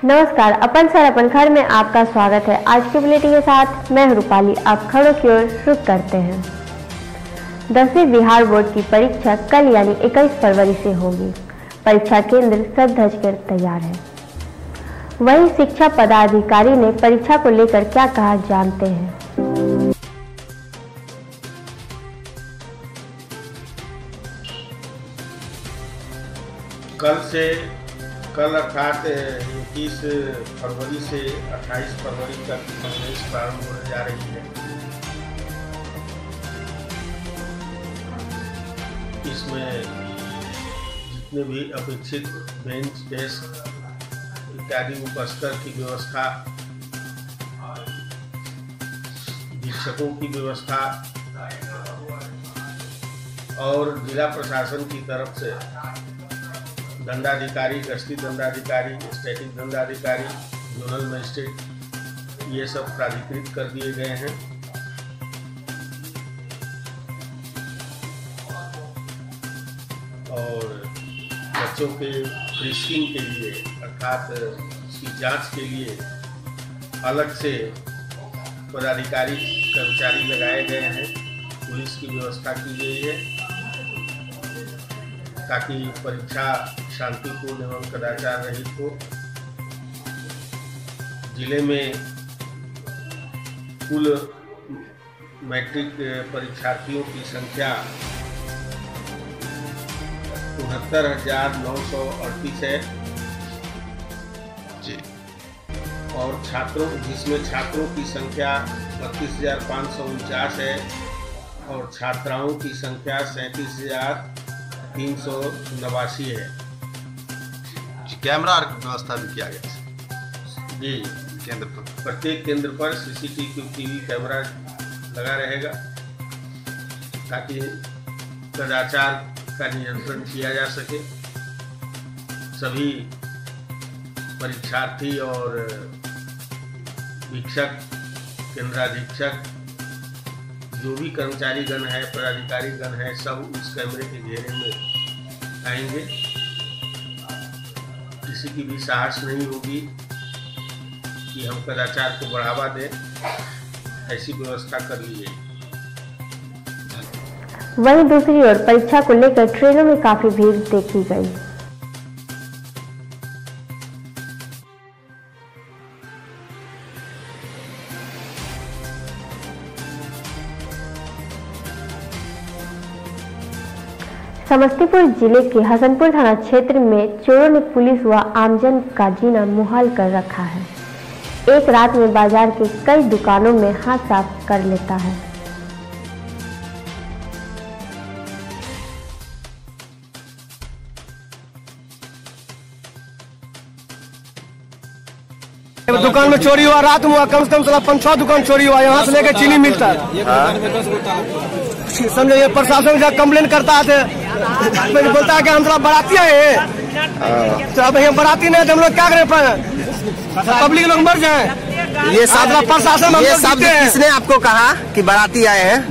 नमस्कार, अपन सर अपन घर में आपका स्वागत है। आज के बुलेटिन के साथ मैं रूपाली। आप खबरों की ओर रुख करते हैं। 10वीं बिहार बोर्ड की परीक्षा कल यानी 21 फरवरी से होगी। परीक्षा केंद्र सज धज कर तैयार है। वहीं शिक्षा पदाधिकारी ने परीक्षा को लेकर क्या कहा, जानते हैं। कल अर्थात 21 फरवरी से 28 फरवरी तक प्रवेश प्रारंभ होने जा रही है। इसमें जितने भी अपेक्षित बेंच डेस्क इत्यादि उपस्तर की व्यवस्था, शिक्षकों की व्यवस्था और जिला प्रशासन की तरफ से दंडाधिकारी, गश्ती दंडाधिकारी, स्टैटिक दंडाधिकारी, जोनल मजिस्ट्रेट ये सब प्राधिकृत कर दिए गए हैं। और बच्चों के फ्रिस्किंग के लिए अर्थात उसकी जांच के लिए अलग से पदाधिकारी कर्मचारी लगाए गए हैं। पुलिस की व्यवस्था की गई है ताकि परीक्षा शांतिपूर्ण एवं कदाचार रहित हो। जिले में कुल मैट्रिक परीक्षार्थियों की संख्या 69,938 है जी, और जिसमें छात्रों की संख्या 32,549 है और छात्राओं की संख्या 37,389 है। कैमरा व्यवस्था भी किया गया जी। केंद्र पर, प्रत्येक केंद्र पर सीसीटीवी कैमरा लगा रहेगा ताकि कदाचार का नियंत्रण किया जा सके। सभी परीक्षार्थी और शिक्षक, केंद्राधीक्षक, जो भी कर्मचारी गण है, पदाधिकारी गण है, सब उस कैमरे के घेरे में आएंगे। किसी की भी साहस नहीं होगी कि हम कदाचार को बढ़ावा दें, ऐसी व्यवस्था कर ली गई। वहीं दूसरी ओर परीक्षा को लेकर ट्रेनों में काफी भीड़ देखी गई। समस्तीपुर जिले के हसनपुर थाना क्षेत्र में चोरों ने पुलिस व आमजन का जीना मुहाल कर रखा है। एक रात में बाजार के कई दुकानों में हाथ साफ कर लेता है। दुकान में चोरी हुआ, रात में हुआ, कम से कम 5-6 दुकान चोरी हुआ। यहाँ से लेकर चीनी मिलता है। समझे, ये प्रशासन जब कंप्लेन करता है तो बोलता है कि हम थोड़ा बाराती आए हैं, तो अब हम बाराती नहीं तो हम लोग क्या करें, पब्लिक लोग मर जाए। ये सब प्रशासन, ये शब्द किसने आपको कहा कि बाराती आए हैं?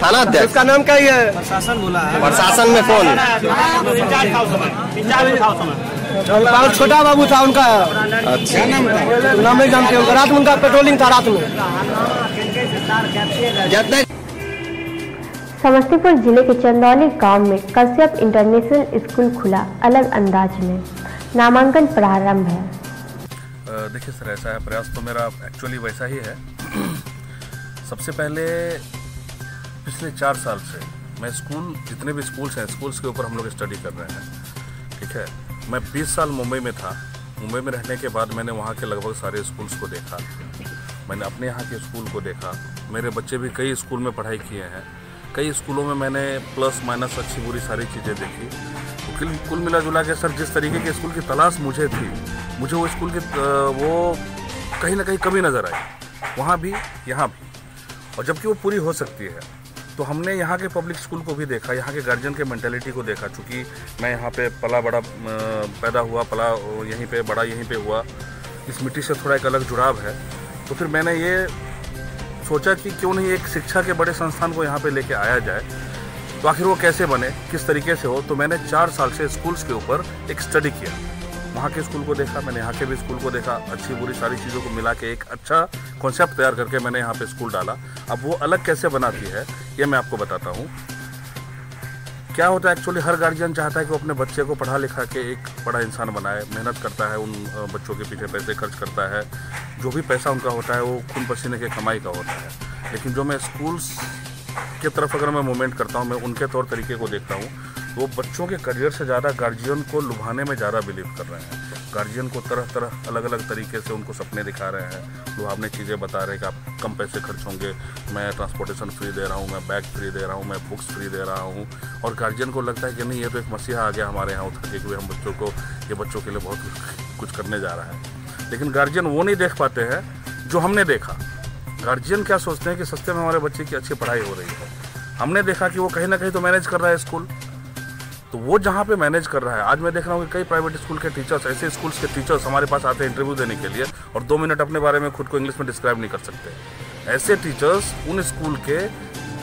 थाना अध्यक्ष, उसका नाम क्या है? प्रशासन बोला है। प्रशासन में कौन? छोटा बाबू था उनका। अच्छा, नाम नहीं जानते उनका। रात में उनका पेट्रोलिंग था। रात में समस्तीपुर जिले के चंदौली गांव में कश्यप इंटरनेशनल स्कूल खुला। अलग अंदाज में नामांकन प्रारंभ है। देखिए सर, ऐसा है, प्रयास तो मेरा एक्चुअली वैसा ही है। सबसे पहले पिछले 4 साल से मैं जितने भी स्कूल्स हैं, स्कूल्स के ऊपर हम लोग स्टडी कर रहे हैं। ठीक है, मैं 20 साल मुंबई में था। मुंबई में रहने के बाद मैंने वहाँ के लगभग सारे स्कूल्स को देखा। मैंने अपने यहाँ के स्कूल को देखा। मेरे बच्चे भी कई स्कूल में पढ़ाई किए हैं। कई स्कूलों में मैंने प्लस माइनस अच्छी बुरी सारी चीज़ें देखी। तो कुल मिला जुला के सर, जिस तरीके के स्कूल की तलाश मुझे थी, मुझे वो स्कूल की वो कहीं ना कहीं कमी नज़र आई, वहाँ भी यहाँ भी। और जबकि वो पूरी हो सकती है, तो हमने यहाँ के पब्लिक स्कूल को भी देखा, यहाँ के गार्जियन के मेंटालिटी को देखा। चूँकि मैं यहाँ पे पला बड़ा पैदा हुआ, पला यहीं पे, बड़ा यहीं पे हुआ, इस मिट्टी से थोड़ा एक अलग जुड़ाव है। तो फिर मैंने ये सोचा कि क्यों नहीं एक शिक्षा के बड़े संस्थान को यहाँ पे लेके आया जाए, तो आखिर वो कैसे बने, किस तरीके से हो। तो मैंने 4 साल से स्कूल्स के ऊपर एक स्टडी किया। वहाँ के स्कूल को देखा, मैंने यहाँ के भी स्कूल को देखा, अच्छी बुरी सारी चीज़ों को मिला के एक अच्छा कॉन्सेप्ट तैयार करके मैंने यहाँ पे स्कूल डाला। अब वो अलग कैसे बनाती है ये मैं आपको बताता हूँ। क्या होता है एक्चुअली, हर गार्जियन चाहता है कि वो अपने बच्चे को पढ़ा लिखा के एक बड़ा इंसान बनाए, मेहनत करता है, उन बच्चों के पीछे पैसे खर्च करता है, जो भी पैसा उनका होता है वो खून पसीने के कमाई का होता है। लेकिन जो मैं स्कूल्स की तरफ अगर मैं मूवमेंट करता हूँ, मैं उनके तौर तरीके को देखता हूँ, वो बच्चों के करियर से ज़्यादा गार्जियन को लुभाने में ज़्यादा बिलीव कर रहे हैं। गार्जियन को तरह तरह अलग अलग तरीके से उनको सपने दिखा रहे हैं, लुभावने चीज़ें बता रहे हैं कि आप कम पैसे खर्च होंगे, मैं ट्रांसपोर्टेशन फ्री दे रहा हूँ, मैं बैग फ्री दे रहा हूँ, मैं बुक्स फ्री दे रहा हूँ। और गार्जियन को लगता है कि नहीं, ये तो एक मसीहा आ गया हमारे यहाँ उतर के, कि हम बच्चों को, ये बच्चों के लिए बहुत कुछ करने जा रहा है। लेकिन गार्जियन वो नहीं देख पाते हैं जो हमने देखा। गार्जियन क्या सोचते हैं कि सस्ते में हमारे बच्चे की अच्छी पढ़ाई हो रही है। हमने देखा कि वो कहीं ना कहीं तो मैनेज कर रहा है स्कूल, तो वो जहाँ पे मैनेज कर रहा है, आज मैं देख रहा हूँ कि कई प्राइवेट स्कूल के टीचर्स, ऐसे स्कूल्स के टीचर्स हमारे पास आते हैं इंटरव्यू देने के लिए और 2 मिनट अपने बारे में खुद को इंग्लिश में डिस्क्राइब नहीं कर सकते। ऐसे टीचर्स उन स्कूल के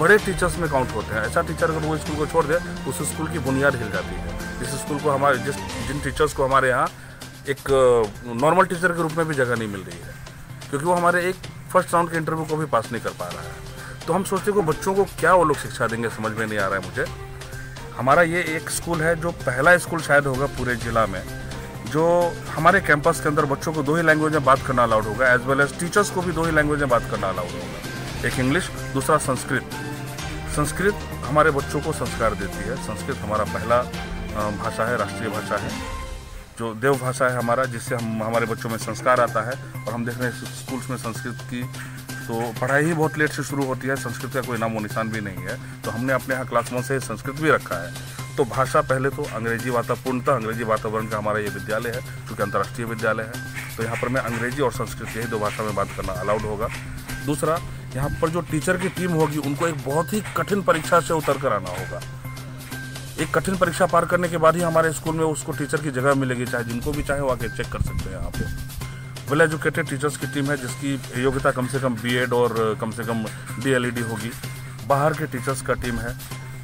बड़े टीचर्स में काउंट होते हैं। ऐसा टीचर अगर वो स्कूल को छोड़ दे तो उस स्कूल की बुनियाद हिल जाती है। इस स्कूल को हमारे जिन टीचर्स को हमारे यहाँ एक नॉर्मल टीचर के रूप में भी जगह नहीं मिल रही है, क्योंकि वो हमारे एक फर्स्ट राउंड के इंटरव्यू को भी पास नहीं कर पा रहा है। तो हम सोचते हैं कि बच्चों को क्या वो लोग शिक्षा देंगे, समझ में नहीं आ रहा है मुझे। हमारा ये एक स्कूल है जो पहला स्कूल शायद होगा पूरे ज़िला में जो हमारे कैंपस के अंदर बच्चों को 2 ही लैंग्वेज में बात करना अलाउड होगा, एज वेल एज टीचर्स को भी 2 ही लैंग्वेज में बात करना अलाउड होगा। एक इंग्लिश, दूसरा संस्कृत। संस्कृत हमारे बच्चों को संस्कार देती है। संस्कृत हमारा पहला भाषा है, राष्ट्रीय भाषा है, जो देव भाषा है हमारा, जिससे हमारे बच्चों में संस्कार आता है। और हम देख रहे हैं स्कूल्स में संस्कृत की तो पढ़ाई ही बहुत लेट से शुरू होती है, संस्कृत का कोई नामो निशान भी नहीं है। तो हमने अपने यहाँ क्लास 1 से संस्कृत भी रखा है। तो भाषा पहले तो अंग्रेजी पूर्णतः अंग्रेजी वातावरण का हमारा ये विद्यालय है, क्योंकि अंतर्राष्ट्रीय विद्यालय है। तो यहाँ पर मैं अंग्रेजी और संस्कृत यही 2 भाषा में बात करना अलाउड होगा। दूसरा, यहाँ पर जो टीचर की टीम होगी उनको एक बहुत ही कठिन परीक्षा से उतर कर आना होगा। एक कठिन परीक्षा पार करने के बाद ही हमारे स्कूल में उसको टीचर की जगह मिलेगी, चाहे जिनको भी चाहे वो आके चेक कर सकते हैं। यहाँ पे वेल एजुकेटेड टीचर्स की टीम है जिसकी योग्यता कम से कम बीएड और कम से कम डीएलईडी होगी। बाहर के टीचर्स का टीम है,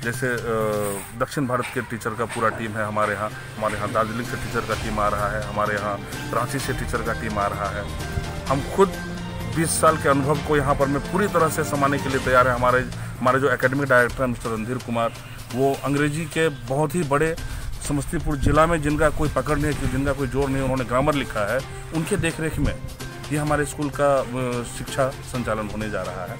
जैसे दक्षिण भारत के टीचर का पूरा टीम है हमारे यहाँ दार्जिलिंग से टीचर का टीम आ रहा है, हमारे यहाँ रांची से टीचर का टीम आ रहा है। हम खुद 20 साल के अनुभव को यहाँ पर मैं पूरी तरह से समाने के लिए तैयार है। हमारे जो एकेडमिक डायरेक्टर हैं मिस्टर रणधीर कुमार, वो अंग्रेजी के बहुत ही बड़े समस्तीपुर जिला में जिनका कोई पकड़ नहीं है, जिनका कोई जोर नहीं, उन्होंने ग्रामर लिखा है, उनके देखरेख में ये हमारे स्कूल का शिक्षा संचालन होने जा रहा है।